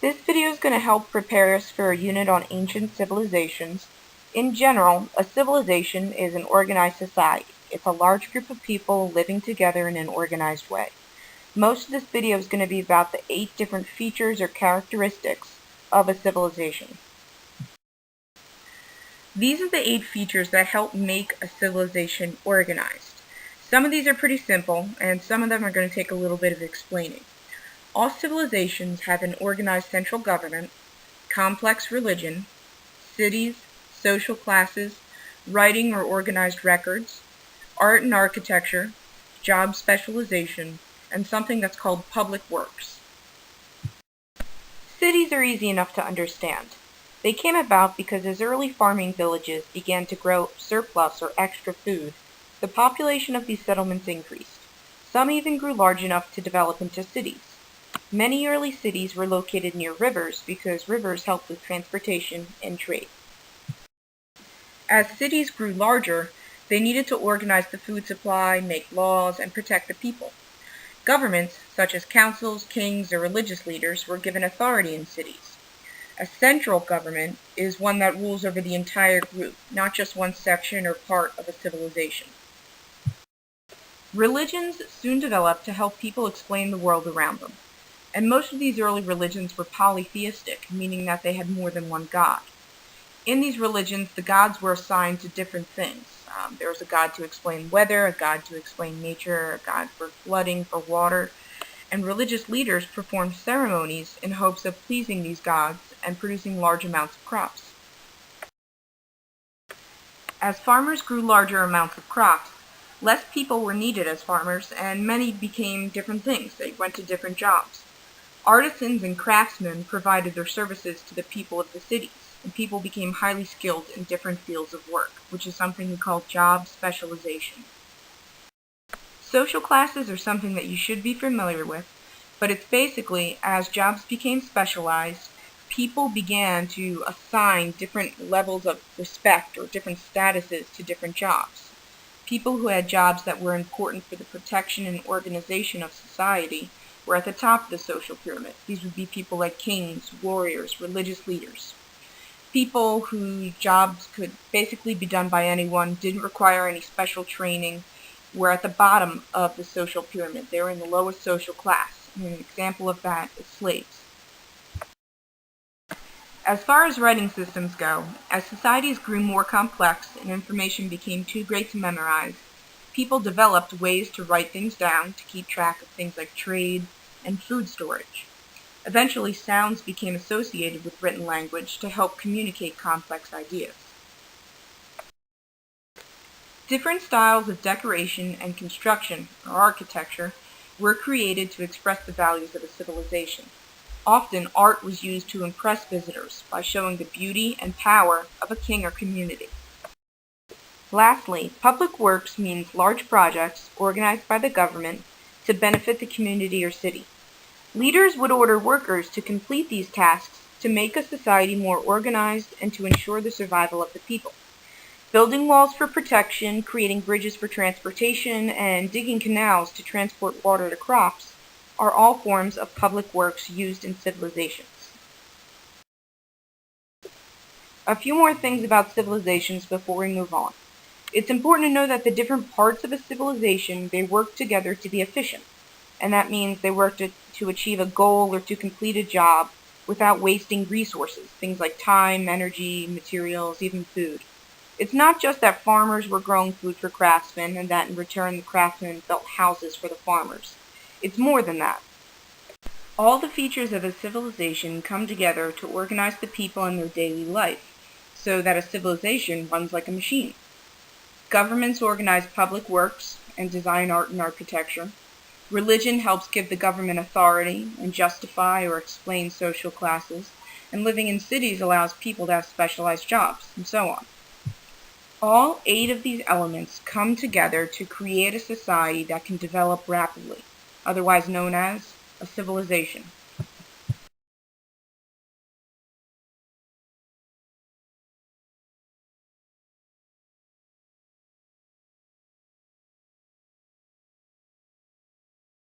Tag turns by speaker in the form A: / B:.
A: This video is going to help prepare us for a unit on ancient civilizations. In general, a civilization is an organized society. It's a large group of people living together in an organized way. Most of this video is going to be about the 8 different features or characteristics of a civilization. These are the 8 features that help make a civilization organized. Some of these are pretty simple, and some of them are going to take a little bit of explaining. All civilizations have an organized central government, complex religion, cities, social classes, writing or organized records, art and architecture, job specialization, and something that's called public works. Cities are easy enough to understand. They came about because as early farming villages began to grow surplus or extra food, the population of these settlements increased. Some even grew large enough to develop into cities. Many early cities were located near rivers because rivers helped with transportation and trade. As cities grew larger, they needed to organize the food supply, make laws, and protect the people. Governments, such as councils, kings, or religious leaders, were given authority in cities. A central government is one that rules over the entire group, not just one section or part of a civilization. Religions soon developed to help people explain the world around them. And most of these early religions were polytheistic, meaning that they had more than one god. In these religions, the gods were assigned to different things. There was a god to explain weather, a god to explain nature, a god for flooding, for water, and religious leaders performed ceremonies in hopes of pleasing these gods and producing large amounts of crops. As farmers grew larger amounts of crops, less people were needed as farmers, and many became different things. They went to different jobs. Artisans and craftsmen provided their services to the people of the cities, and people became highly skilled in different fields of work, which is something we call job specialization. Social classes are something that you should be familiar with, but it's basically, as jobs became specialized, people began to assign different levels of respect or different statuses to different jobs. People who had jobs that were important for the protection and organization of society were at the top of the social pyramid. These would be people like kings, warriors, religious leaders. People whose jobs could basically be done by anyone, didn't require any special training, were at the bottom of the social pyramid. They were in the lowest social class. And an example of that is slaves. As far as writing systems go, as societies grew more complex and information became too great to memorize, people developed ways to write things down to keep track of things like trade and food storage. Eventually, sounds became associated with written language to help communicate complex ideas. Different styles of decoration and construction, or architecture, were created to express the values of a civilization. Often, art was used to impress visitors by showing the beauty and power of a king or community. Lastly, public works means large projects organized by the government to benefit the community or city. Leaders would order workers to complete these tasks to make a society more organized and to ensure the survival of the people. Building walls for protection, creating bridges for transportation, and digging canals to transport water to crops are all forms of public works used in civilizations. A few more things about civilizations before we move on. It's important to know that the different parts of a civilization, they work together to be efficient. And that means they work to achieve a goal or to complete a job without wasting resources, things like time, energy, materials, even food. It's not just that farmers were growing food for craftsmen and that in return the craftsmen built houses for the farmers. It's more than that. All the features of a civilization come together to organize the people in their daily life, so that a civilization runs like a machine. Governments organize public works and design art and architecture. Religion helps give the government authority and justify or explain social classes, and living in cities allows people to have specialized jobs, and so on. All 8 of these elements come together to create a society that can develop rapidly, otherwise known as a civilization.